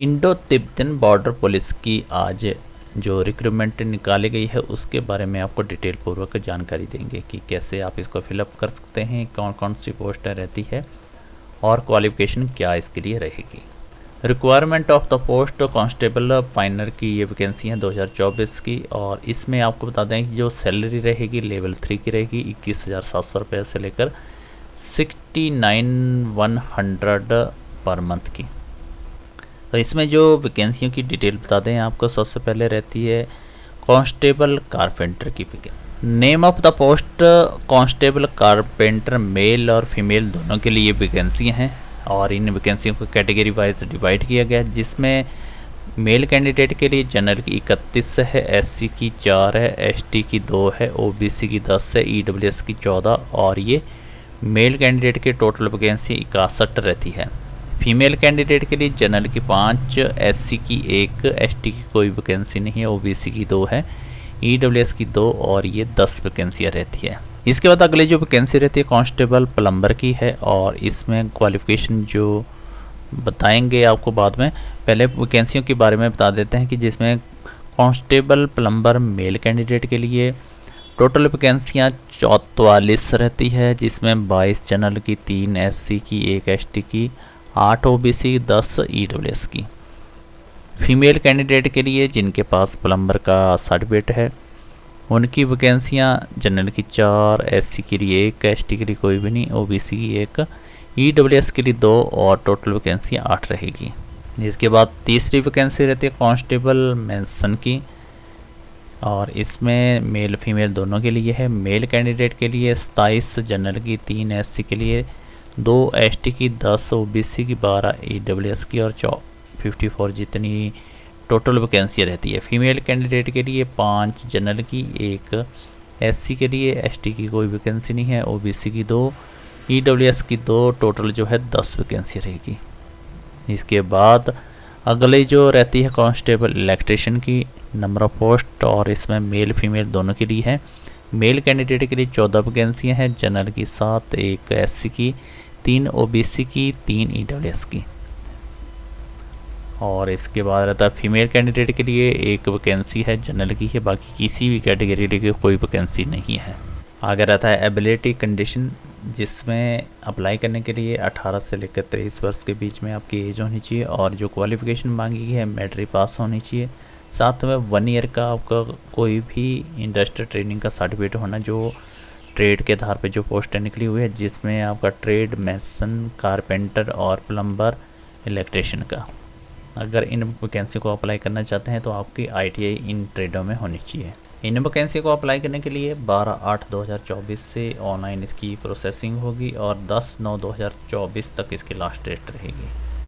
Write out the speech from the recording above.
Indo Tibetan border police की आज जो रिक्रूटमेंट निकाली गई है उसके बारे में आपको डिटेल पूर्वक जानकारी देंगे कि कैसे आप इसको फिलअप कर सकते हैं, कौन कौन सी पोस्ट रहती है और क्वालिफिकेशन क्या इसके लिए रहेगी। Requirement of the post constable फाइनर की ये वैकेंसी है 2024 की, और इसमें आपको बता दें कि जो सैलरी रहेगी लेवल 3 की रहेगी 21,700 रुपये से लेकर 69,100 पर मंथ की। तो इसमें जो वैकेंसियों की डिटेल बता दें आपको, सबसे पहले रहती है कांस्टेबल कारपेंटर की vacancy. Name of the post constable carpenter, male और फीमेल दोनों के लिए वैकेंसी हैं और इन वैकेंसियों को कैटेगरी वाइज डिवाइड किया गया है, जिसमें मेल कैंडिडेट के लिए जनरल की 31 है, एससी की 4 है, एसटी की 2 है, ओबीसी की 10 है, ईडब्ल्यूएस की 14 और ये मेल कैंडिडेट के टोटल वैकेंसी 61 रहती है। फीमेल कैंडिडेट के लिए जनरल की 5, एससी की 1, एसटी की कोई वैकेंसी नहीं है, ओबीसी की 2 है, ईडब्ल्यूएस की 2 और ये 10 वैकेंसियाँ रहती है। इसके बाद अगली जो वैकेंसी रहती है कांस्टेबल प्लम्बर की है और इसमें क्वालिफिकेशन जो बताएंगे आपको बाद में, पहले वैकेंसियों के बारे में बता देते हैं कि जिसमें कांस्टेबल प्लम्बर मेल कैंडिडेट के लिए टोटल वैकेंसियाँ 44 रहती है, जिसमें 22 जनरल की, 3 एससी की, 1 एसटी की, 8 ओबीसी, 10 ईडब्ल्यूएस की। फीमेल कैंडिडेट के लिए जिनके पास प्लम्बर का सर्टिफिकेट है उनकी वैकेंसियाँ जनरल की 4, एससी के लिए 1, एसटी के लिए कोई भी नहीं, ओबीसी की 1, ईडब्ल्यूएस के लिए 2 और टोटल वैकेंसियाँ 8 रहेगी। इसके बाद तीसरी वैकेंसी रहती है कांस्टेबल मेंशन की और इसमें मेल फीमेल दोनों के लिए है। मेल कैंडिडेट के लिए 27 जनरल की, 3 एससी के लिए, 2 एसटी की, 10 ओबीसी की, 12 ईडब्ल्यूएस की और 54 जितनी टोटल वैकेंसी रहती है। फीमेल कैंडिडेट के लिए 5 जनरल की, 1 एससी के लिए, एसटी की कोई वैकेंसी नहीं है, ओबीसी की 2, ईडब्ल्यूएस की 2, टोटल जो है 10 वैकेंसी रहेगी। इसके बाद अगले जो रहती है कांस्टेबल इलेक्ट्रिशियन की नंबर ऑफ पोस्ट और इसमें मेल फीमेल दोनों के लिए है। मेल कैंडिडेट के लिए 14 वैकेंसियाँ हैं, जनरल की 7, 1 एससी की, 3 ओबीसी की, 3 ईडब्ल्यूएस की। और इसके बाद रहता है फीमेल कैंडिडेट के लिए 1 वैकेंसी है, जनरल की है, बाकी किसी भी कैटेगरी की कोई वैकेंसी नहीं है। आगे रहता है एबिलिटी कंडीशन, जिसमें अप्लाई करने के लिए 18 से लेकर 23 वर्ष के बीच में आपकी एज होनी चाहिए और जो क्वालिफिकेशन मांगी गई है मैट्रिक पास होनी चाहिए। साथ में 1 ईयर का आपका कोई भी इंडस्ट्रियल ट्रेनिंग का सर्टिफिकेट होना, जो ट्रेड के आधार पे जो पोस्टें निकली हुई है, जिसमें आपका ट्रेड मेसन, कारपेंटर और प्लम्बर, इलेक्ट्रिशियन का। अगर इन वैकेंसी को अप्लाई करना चाहते हैं तो आपकी आईटीआई इन ट्रेडों में होनी चाहिए। इन वैकेंसी को अप्लाई करने के लिए 12/8/2024 से ऑनलाइन इसकी प्रोसेसिंग होगी और 10/9/2024 तक इसकी लास्ट डेट रहेगी।